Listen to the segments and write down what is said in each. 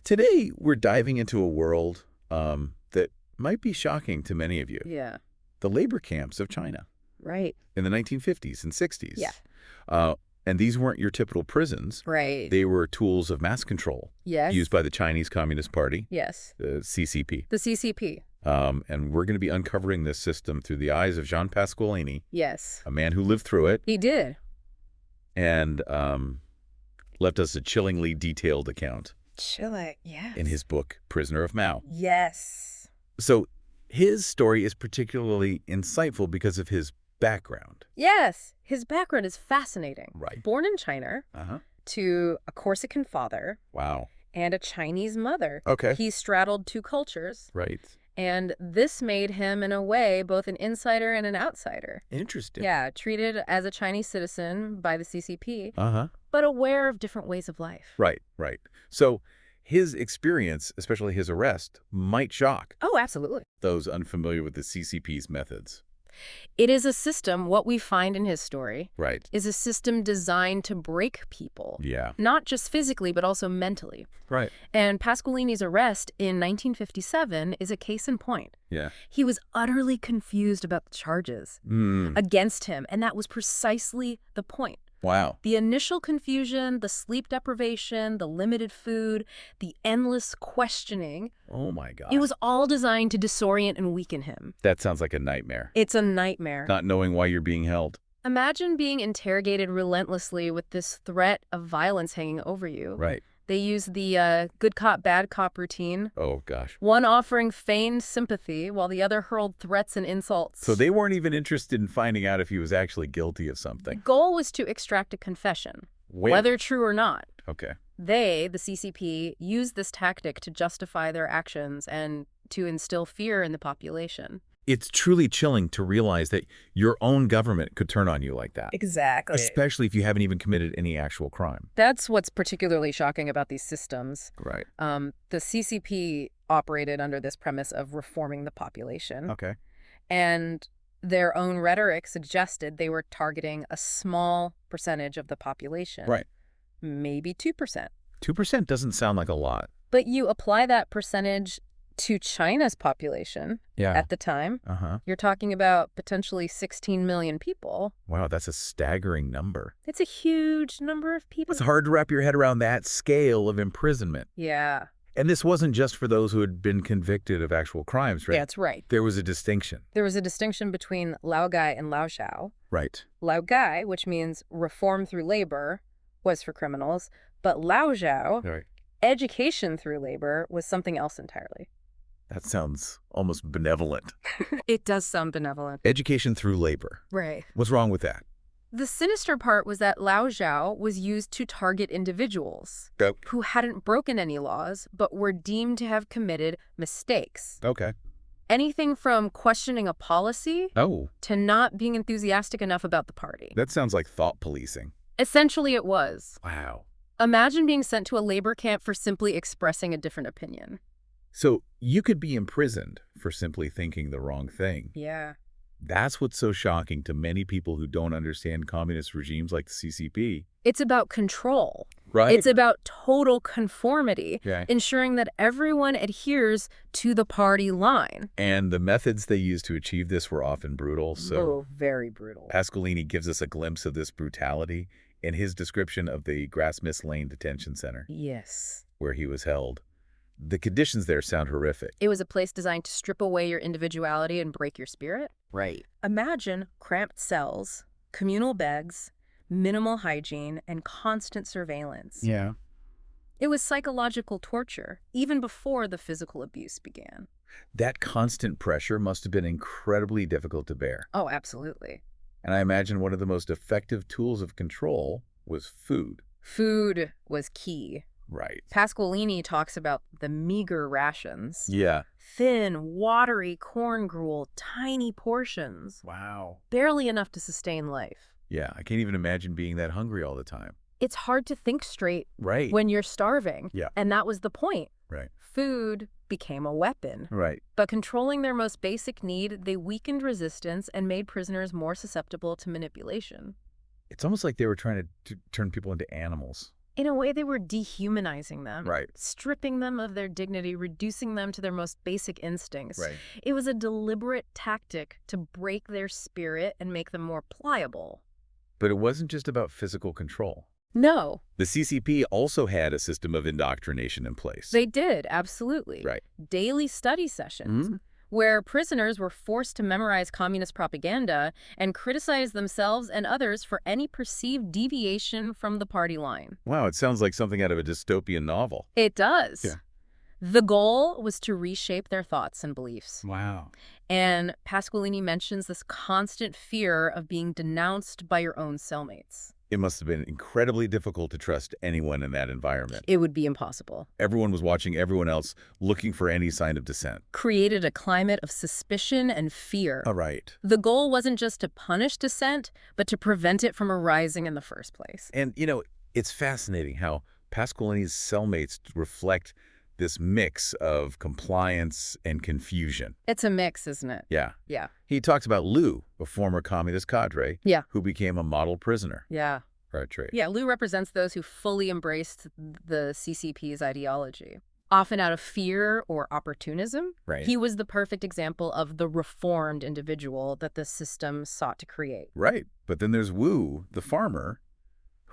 Today, we're diving into a world that might be shocking to many of you. Yeah. The labor camps of China. Right. In the 1950s and 60s. Yeah. And these weren't your typical prisons. Right. They were tools of mass control. Yes. Used by the Chinese Communist Party. Yes. The CCP. The CCP. And we're going to be uncovering this system through the eyes of Jean Pasqualini. Yes. A man who lived through it. He did. And left us a chillingly detailed account. Chilling, yes. In his book, Prisoner of Mao. Yes. So his story is particularly insightful because of his background. Yes. His background is fascinating. Right. Born in China to a Corsican father. Wow. And a Chinese mother. Okay. He straddled two cultures. Right. And this made him, in a way, both an insider and an outsider. Interesting. Yeah, treated as a Chinese citizen by the CCP, but aware of different ways of life. Right, right. So his experience, especially his arrest, might shock Oh, absolutely. those unfamiliar with the CCP's methods. It is a system, what we find in his story, Right. is a system designed to break people. Yeah. Not just physically, but also mentally. Right. And Pasqualini's arrest in 1957 is a case in point. Yeah. He was utterly confused about the charges against him, and that was precisely the point. Wow. The initial confusion, the sleep deprivation, the limited food, the endless questioning. Oh, my God. It was all designed to disorient and weaken him. That sounds like a nightmare. It's a nightmare. Not knowing why you're being held. Imagine being interrogated relentlessly with this threat of violence hanging over you. Right. They use the good cop, bad cop routine. Oh, gosh. One offering feigned sympathy while the other hurled threats and insults. So they weren't even interested in finding out if he was actually guilty of something. The goal was to extract a confession, whether true or not. Okay. They, the CCP, used this tactic to justify their actions and to instill fear in the population. It's truly chilling to realize that your own government could turn on you like that. Exactly. Especially if you haven't even committed any actual crime. That's what's particularly shocking about these systems. Right. The CCP operated under this premise of reforming the population. Okay. And their own rhetoric suggested they were targeting a small percentage of the population. Right. Maybe 2%. 2% doesn't sound like a lot. But you apply that percentage to China's population at the time, you're talking about potentially 16 million people. Wow, that's a staggering number. It's a huge number of people. It's hard to wrap your head around that scale of imprisonment. Yeah. And this wasn't just for those who had been convicted of actual crimes, right? Yeah, that's right. There was a distinction. There was a distinction between Laogai and Laoxiao. Right. Laogai, which means reform through labor, was for criminals, but Laoxiao, Right. education through labor, was something else entirely. That sounds almost benevolent. It does sound benevolent. Education through labor. Right. What's wrong with that? The sinister part was that Laoxiao was used to target individuals who hadn't broken any laws, but were deemed to have committed mistakes. Okay. Anything from questioning a policy to not being enthusiastic enough about the party. That sounds like thought policing. Essentially, it was. Wow. Imagine being sent to a labor camp for simply expressing a different opinion. So you could be imprisoned for simply thinking the wrong thing. Yeah. That's what's so shocking to many people who don't understand communist regimes like the CCP. It's about control. Right. It's about total conformity, Okay. ensuring that everyone adheres to the party line. And the methods they used to achieve this were often brutal. So very brutal. Pasqualini gives us a glimpse of this brutality in his description of the Grassmist Lane Detention Center. Yes. Where he was held. The conditions there sound horrific. It was a place designed to strip away your individuality and break your spirit. Right. Imagine cramped cells, communal beds, minimal hygiene, and constant surveillance. Yeah. It was psychological torture, even before the physical abuse began. That constant pressure must have been incredibly difficult to bear. Oh, absolutely. And I imagine one of the most effective tools of control was food. Food was key. Right. Pasqualini talks about the meager rations. Yeah. Thin, watery corn gruel, tiny portions. Wow. Barely enough to sustain life. Yeah, I can't even imagine being that hungry all the time. It's hard to think straight when you're starving. Yeah. And that was the point. Right. Food became a weapon. Right. But controlling their most basic need, they weakened resistance and made prisoners more susceptible to manipulation. It's almost like they were trying to turn people into animals. In a way, they were dehumanizing them. Right. Stripping them of their dignity, reducing them to their most basic instincts. Right. It was a deliberate tactic to break their spirit and make them more pliable. But it wasn't just about physical control. No. The CCP also had a system of indoctrination in place. They did, absolutely. Right. Daily study sessions, where prisoners were forced to memorize communist propaganda and criticize themselves and others for any perceived deviation from the party line. Wow, it sounds like something out of a dystopian novel. It does. Yeah. The goal was to reshape their thoughts and beliefs. Wow. And Pasqualini mentions this constant fear of being denounced by your own cellmates. It must have been incredibly difficult to trust anyone in that environment. It would be impossible. Everyone was watching everyone else, looking for any sign of dissent. Created a climate of suspicion and fear. All right. The goal wasn't just to punish dissent, but to prevent it from arising in the first place. And, it's fascinating how Pasqualini's cellmates reflect this mix of compliance and confusion. It's a mix, isn't it? Yeah. Yeah. He talks about Lou, a former communist cadre, Yeah. who became a model prisoner. Yeah. Right, trade. Yeah, Lou represents those who fully embraced the CCP's ideology. Often out of fear or opportunism, Right. he was the perfect example of the reformed individual that the system sought to create. Right. But then there's Wu, the farmer,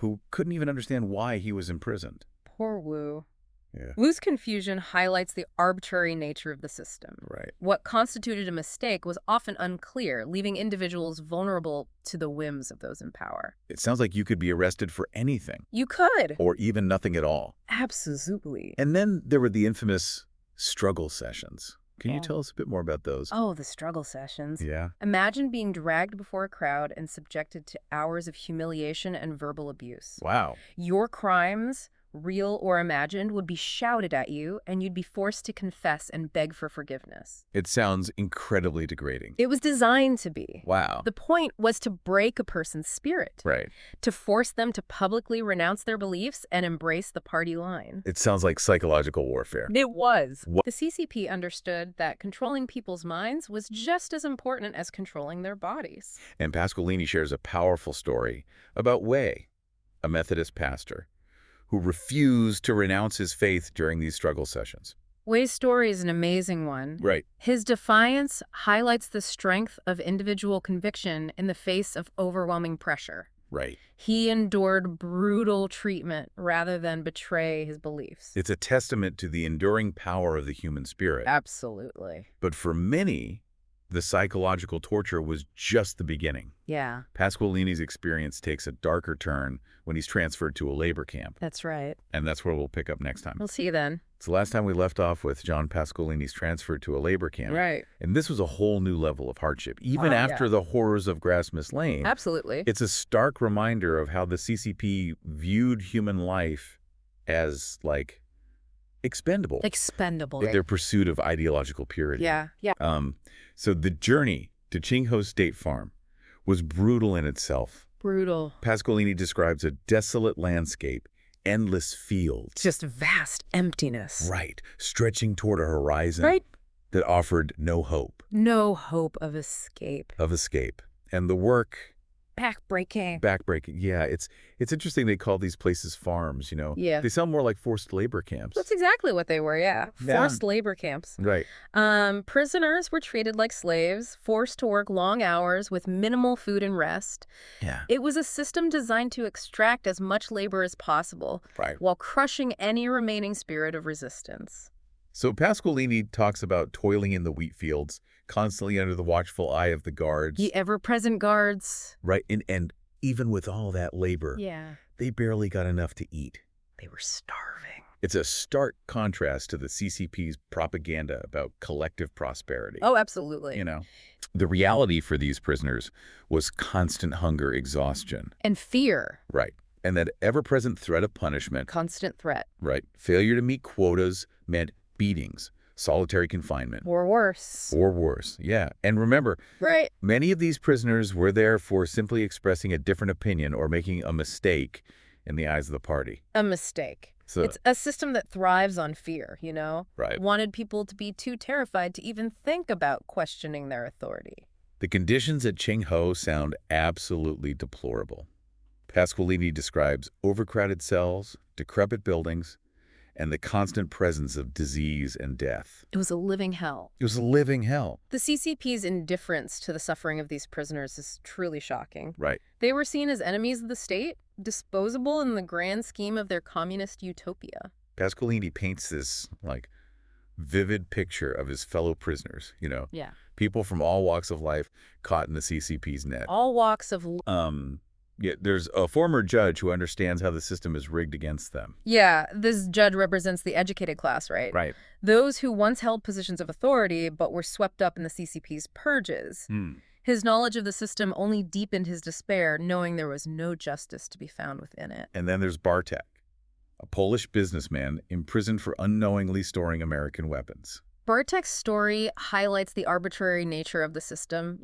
who couldn't even understand why he was imprisoned. Poor Wu. Yeah. Wu's confusion highlights the arbitrary nature of the system. Right. What constituted a mistake was often unclear, leaving individuals vulnerable to the whims of those in power. It sounds like you could be arrested for anything, You could. or even nothing at all. Absolutely. And then there were the infamous struggle sessions. Can you Yeah. tell us a bit more about those? Oh, the struggle sessions. Yeah. Imagine being dragged before a crowd and subjected to hours of humiliation and verbal abuse. Wow. Your crimes, real or imagined, would be shouted at you, and you'd be forced to confess and beg for forgiveness. It sounds incredibly degrading. It was designed to be. Wow. The point was to break a person's spirit, Right. to force them to publicly renounce their beliefs and embrace the party line. It sounds like psychological warfare. It was. What? The CCP understood that controlling people's minds was just as important as controlling their bodies. And Pasqualini shares a powerful story about Wei, a Methodist pastor, who refused to renounce his faith during these struggle sessions. Wei's story is an amazing one. Right. His defiance highlights the strength of individual conviction in the face of overwhelming pressure. Right. He endured brutal treatment rather than betray his beliefs. It's a testament to the enduring power of the human spirit. Absolutely. But for many, the psychological torture was just the beginning. Yeah, Pasqualini's experience takes a darker turn when he's transferred to a labor camp. that's right. And that's where we'll pick up next time. We'll see you then. It's the last time we left off with John Pasqualini's transfer to a labor camp. Right. And this was a whole new level of hardship. Even after the horrors of Grasmus Lane, Absolutely. it's a stark reminder of how the CCP viewed human life as, expendable. Expendable. Their pursuit of ideological purity. Yeah, yeah. So the journey to Qinghe State Farm was brutal in itself. Brutal. Pasqualini describes a desolate landscape, endless fields. Just vast emptiness. Right, stretching toward a horizon Right? that offered no hope No hope of escape. of escape. And the work, Backbreaking. backbreaking. Yeah, it's interesting they call these places farms, Yeah. They sound more like forced labor camps. That's exactly what they were, yeah. Yeah. Forced labor camps. Right. Prisoners were treated like slaves, forced to work long hours with minimal food and rest. Yeah. It was a system designed to extract as much labor as possible Right. while crushing any remaining spirit of resistance. So Pasqualini talks about toiling in the wheat fields, constantly under the watchful eye of the guards. The ever-present guards. Right. And even with all that labor, Yeah. they barely got enough to eat. They were starving. It's a stark contrast to the CCP's propaganda about collective prosperity. Oh, absolutely. The reality for these prisoners was constant hunger, exhaustion. And fear. Right. And that ever-present threat of punishment. Constant threat. Right. Failure to meet quotas meant beatings, solitary confinement. Or worse. Or worse. Yeah. And remember, Right. many of these prisoners were there for simply expressing a different opinion or making a mistake in the eyes of the party. A mistake. So, It's a system that thrives on fear, right. Wanted people to be too terrified to even think about questioning their authority. The conditions at Qinghe sound absolutely deplorable. Pasqualini describes overcrowded cells, decrepit buildings, and the constant presence of disease and death. It was a living hell. It was a living hell. The CCP's indifference to the suffering of these prisoners is truly shocking. Right. They were seen as enemies of the state, disposable in the grand scheme of their communist utopia. Pasqualini paints this, vivid picture of his fellow prisoners, Yeah. people from all walks of life caught in the CCP's net. All walks of... Yeah, there's a former judge who understands how the system is rigged against them. Yeah, this judge represents the educated class, right? Right. Those who once held positions of authority but were swept up in the CCP's purges. His knowledge of the system only deepened his despair, knowing there was no justice to be found within it. And then there's Bartek, a Polish businessman imprisoned for unknowingly storing American weapons. Bartek's story highlights the arbitrary nature of the system,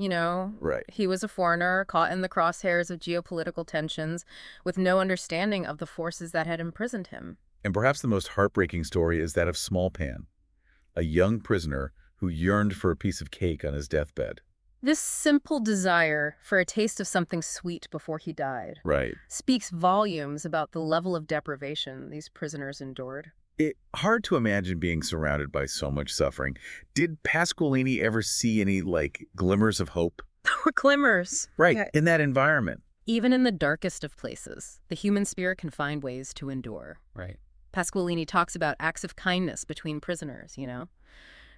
Right. He was a foreigner, caught in the crosshairs of geopolitical tensions, with no understanding of the forces that had imprisoned him. And perhaps the most heartbreaking story is that of Smallpan, a young prisoner who yearned for a piece of cake on his deathbed. This simple desire for a taste of something sweet before he died speaks volumes about the level of deprivation these prisoners endured. It's hard to imagine being surrounded by so much suffering. Did Pasqualini ever see any, glimmers of hope? There were glimmers. Right, Yeah. in that environment. Even in the darkest of places, the human spirit can find ways to endure. Right. Pasqualini talks about acts of kindness between prisoners,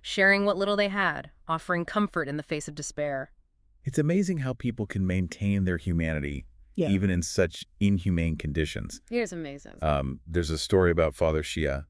sharing what little they had, offering comfort in the face of despair. It's amazing how people can maintain their humanity even in such inhumane conditions. It is amazing. There's a story about Father Shia,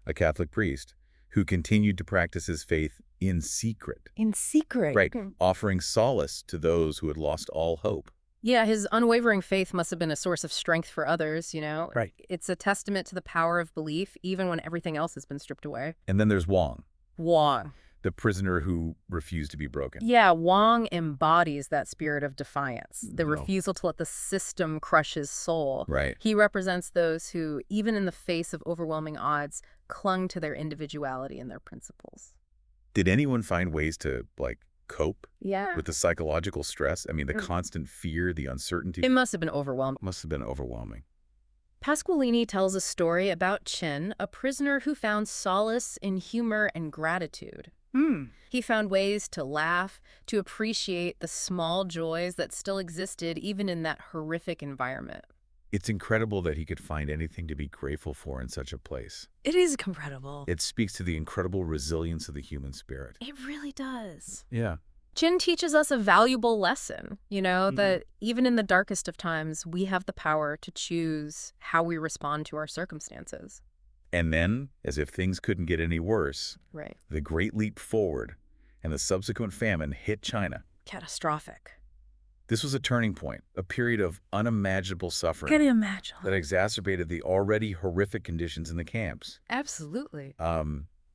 a Catholic priest, who continued to practice his faith in secret. In secret? Right, offering solace to those who had lost all hope. Yeah, his unwavering faith must have been a source of strength for others, Right. It's a testament to the power of belief, even when everything else has been stripped away. And then there's Wang, Wang. the prisoner who refused to be broken. Yeah, Wang embodies that spirit of defiance, the refusal to let the system crush his soul. Right. He represents those who, even in the face of overwhelming odds, clung to their individuality and their principles. Did anyone find ways to, cope with the psychological stress? I mean, the constant fear, the uncertainty. It must have been overwhelming. Must have been overwhelming. Pasqualini tells a story about Chin, a prisoner who found solace in humor and gratitude. He found ways to laugh, to appreciate the small joys that still existed even in that horrific environment. It's incredible that he could find anything to be grateful for in such a place. It is incredible. It speaks to the incredible resilience of the human spirit. It really does. Yeah. Chin teaches us a valuable lesson, that even in the darkest of times, we have the power to choose how we respond to our circumstances. And then, as if things couldn't get any worse, Right. the Great Leap Forward and the subsequent famine hit China. Catastrophic. This was a turning point, a period of unimaginable suffering Can you imagine? that exacerbated the already horrific conditions in the camps. Absolutely.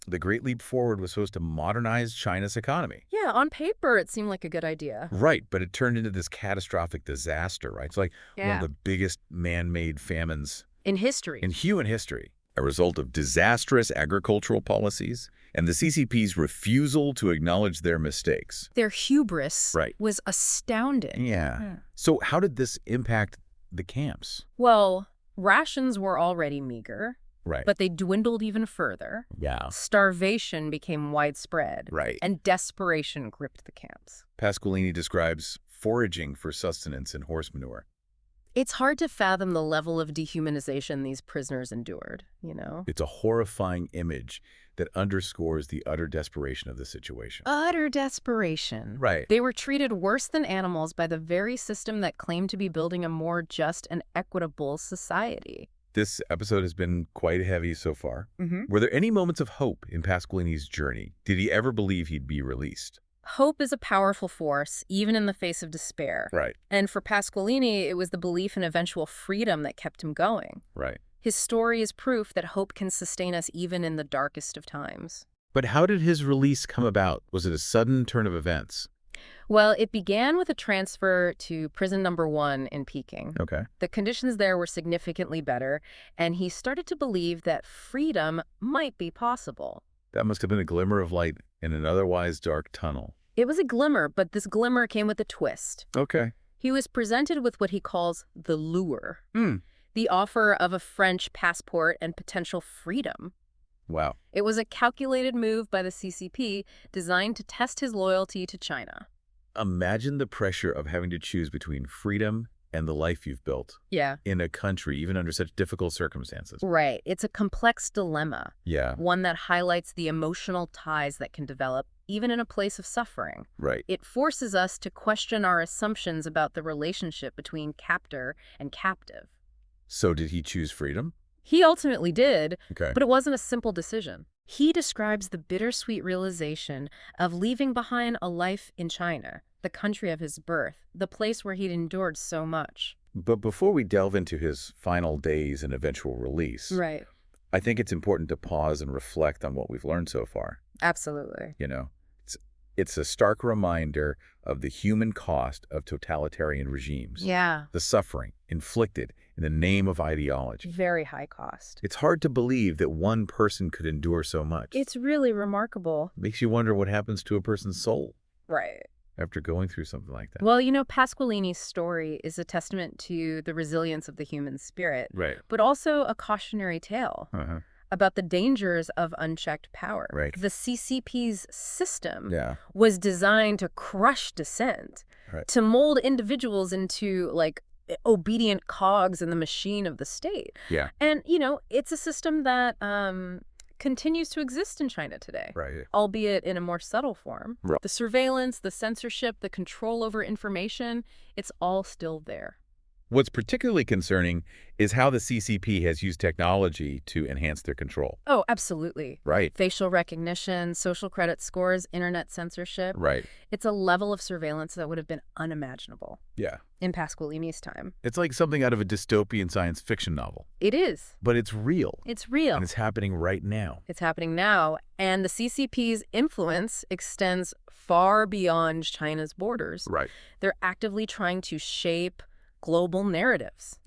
The Great Leap Forward was supposed to modernize China's economy. Yeah, on paper, it seemed like a good idea. Right, but it turned into this catastrophic disaster, right? It's like one of the biggest man-made famines In history. in human history, a result of disastrous agricultural policies and the CCP's refusal to acknowledge their mistakes. Their hubris Right. was astounding. Yeah. So how did this impact the camps? Well, rations were already meager, Right. but they dwindled even further. Yeah. Starvation became widespread. Right. And desperation gripped the camps. Pasqualini describes foraging for sustenance and horse manure. It's hard to fathom the level of dehumanization these prisoners endured, It's a horrifying image that underscores the utter desperation of the situation. Utter desperation. Right. They were treated worse than animals by the very system that claimed to be building a more just and equitable society. This episode has been quite heavy so far. Mm-hmm. Were there any moments of hope in Pasqualini's journey? Did he ever believe he'd be released? Hope is a powerful force, even in the face of despair. Right. And for Pasqualini, it was the belief in eventual freedom that kept him going. Right. His story is proof that hope can sustain us even in the darkest of times. But how did his release come about? Was it a sudden turn of events? Well, it began with a transfer to prison number 1 in Peking. Okay. The conditions there were significantly better, and he started to believe that freedom might be possible. That must have been a glimmer of light in an otherwise dark tunnel. It was a glimmer, but this glimmer came with a twist. Okay. He was presented with what he calls the lure, the offer of a French passport and potential freedom. Wow. It was a calculated move by the CCP designed to test his loyalty to China. Imagine the pressure of having to choose between freedom and the life you've built Yeah. in a country, even under such difficult circumstances. Right. It's a complex dilemma, Yeah, one that highlights the emotional ties that can develop even in a place of suffering. right. It forces us to question our assumptions about the relationship between captor and captive. So did he choose freedom? He ultimately did, Okay. but it wasn't a simple decision. He describes the bittersweet realization of leaving behind a life in China, the country of his birth, the place where he'd endured so much. But before we delve into his final days and eventual release, Right. I think it's important to pause and reflect on what we've learned so far. Absolutely. You know, it's a stark reminder of the human cost of totalitarian regimes. Yeah. The suffering inflicted in the name of ideology. Very high cost. It's hard to believe that one person could endure so much. It's really remarkable. Makes you wonder what happens to a person's soul Right. after going through something like that. Well, Pasqualini's story is a testament to the resilience of the human spirit, Right. but also a cautionary tale about the dangers of unchecked power. Right. The CCP's system Yeah. was designed to crush dissent, Right. to mold individuals into, obedient cogs in the machine of the state. Yeah. And, it's a system that continues to exist in China today, Right. albeit in a more subtle form. Right. The surveillance, the censorship, the control over information, it's all still there. What's particularly concerning is how the CCP has used technology to enhance their control. Oh, absolutely. Right. Facial recognition, social credit scores, internet censorship. Right. It's a level of surveillance that would have been unimaginable Yeah. in Pasqualini's time. It's like something out of a dystopian science fiction novel. It is. But it's real. It's real. And it's happening right now. It's happening now. And the CCP's influence extends far beyond China's borders. Right. They're actively trying to shape global narratives,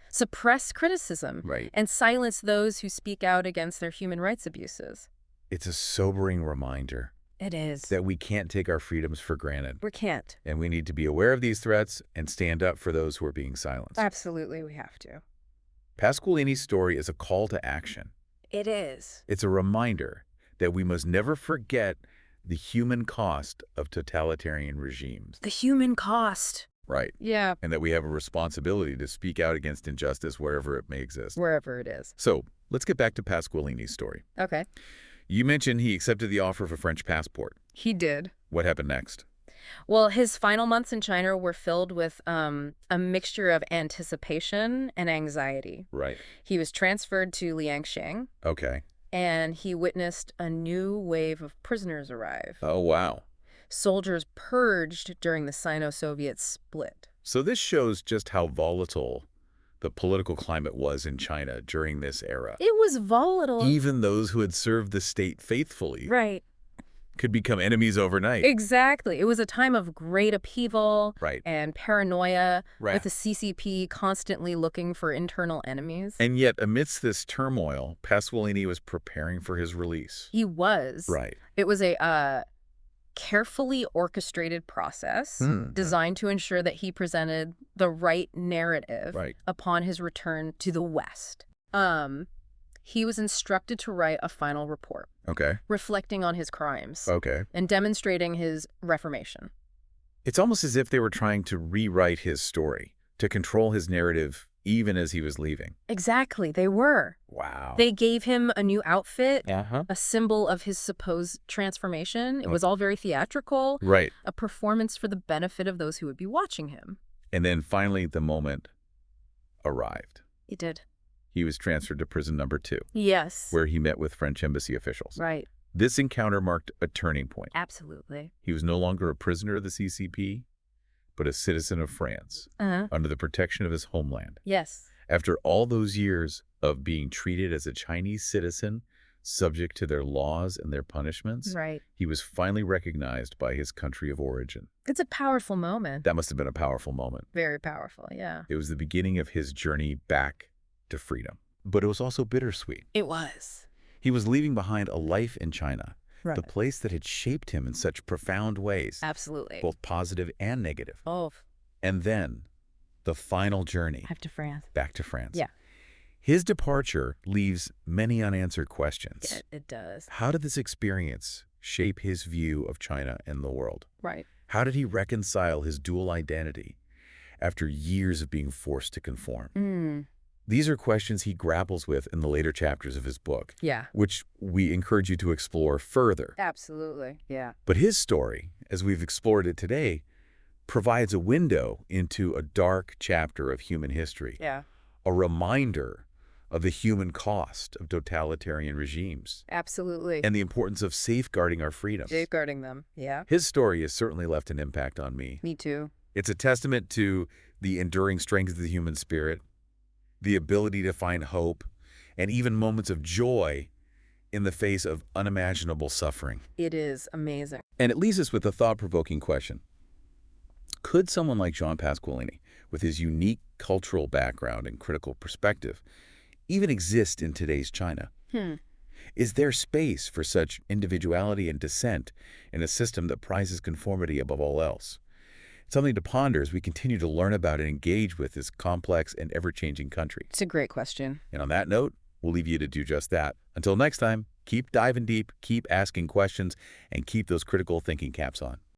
suppress criticism, Right. and silence those who speak out against their human rights abuses. It's a sobering reminder It is. that we can't take our freedoms for granted. We can't. And we need to be aware of these threats and stand up for those who are being silenced. Absolutely, we have to. Pasqualini's story is a call to action. It is. It's a reminder that we must never forget the human cost of totalitarian regimes. The human cost. Right. Yeah. And that we have a responsibility to speak out against injustice wherever it may exist. Wherever it is. So let's get back to Pasqualini's story. Okay. You mentioned he accepted the offer of a French passport. He did. What happened next? Well, his final months in China were filled with a mixture of anticipation and anxiety. Right. He was transferred to Liangshan, Okay. and he witnessed a new wave of prisoners arrive. Oh, wow. Soldiers purged during the Sino-Soviet split. So this shows just how volatile the political climate was in China during this era. It was volatile. Even those who had served the state faithfully Right. could become enemies overnight. Exactly. It was a time of great upheaval Right. and paranoia, Right. with the CCP constantly looking for internal enemies. And yet, amidst this turmoil, Pasqualini was preparing for his release. He was. Right. It was a carefully orchestrated process designed to ensure that he presented the right narrative upon his return to the West. He was instructed to write a final report. Okay. Reflecting on his crimes. Okay. And demonstrating his reformation. It's almost as if they were trying to rewrite his story, to control his narrative even as he was leaving. Exactly, they were. Wow. They gave him a new outfit, Uh-huh. a symbol of his supposed transformation. It was all very theatrical. Right. A performance for the benefit of those who would be watching him. And then finally the moment arrived. It did. He was transferred to prison number 2, Yes. where he met with French embassy officials. Right. This encounter marked a turning point. Absolutely. He was no longer a prisoner of the CCP, but a citizen of France, under the protection of his homeland. Yes. After all those years of being treated as a Chinese citizen, subject to their laws and their punishments, Right. he was finally recognized by his country of origin. It's a powerful moment. That must have been a powerful moment. Very powerful, yeah. It was the beginning of his journey back to freedom. But it was also bittersweet. It was. He was leaving behind a life in China, Right. the place that had shaped him in such profound ways, Absolutely. both positive and negative. Both. And then, the final journey. Back to France. Back to France. Yeah. His departure leaves many unanswered questions. Yeah, it does. How did this experience shape his view of China and the world? Right. How did he reconcile his dual identity after years of being forced to conform? These are questions he grapples with in the later chapters of his book, Yeah. which we encourage you to explore further. Absolutely. Yeah. But his story, as we've explored it today, provides a window into a dark chapter of human history, Yeah. a reminder of the human cost of totalitarian regimes, Absolutely. and the importance of safeguarding our freedoms. Safeguarding them. Yeah. His story has certainly left an impact on me. Me too. It's a testament to the enduring strength of the human spirit, the ability to find hope, and even moments of joy in the face of unimaginable suffering. It is amazing. And it leaves us with a thought-provoking question. Could someone like Jean Pasqualini, with his unique cultural background and critical perspective, even exist in today's China? Is there space for such individuality and dissent in a system that prizes conformity above all else? It's something to ponder as we continue to learn about and engage with this complex and ever-changing country. It's a great question. And on that note, we'll leave you to do just that. Until next time, keep diving deep, keep asking questions, and keep those critical thinking caps on.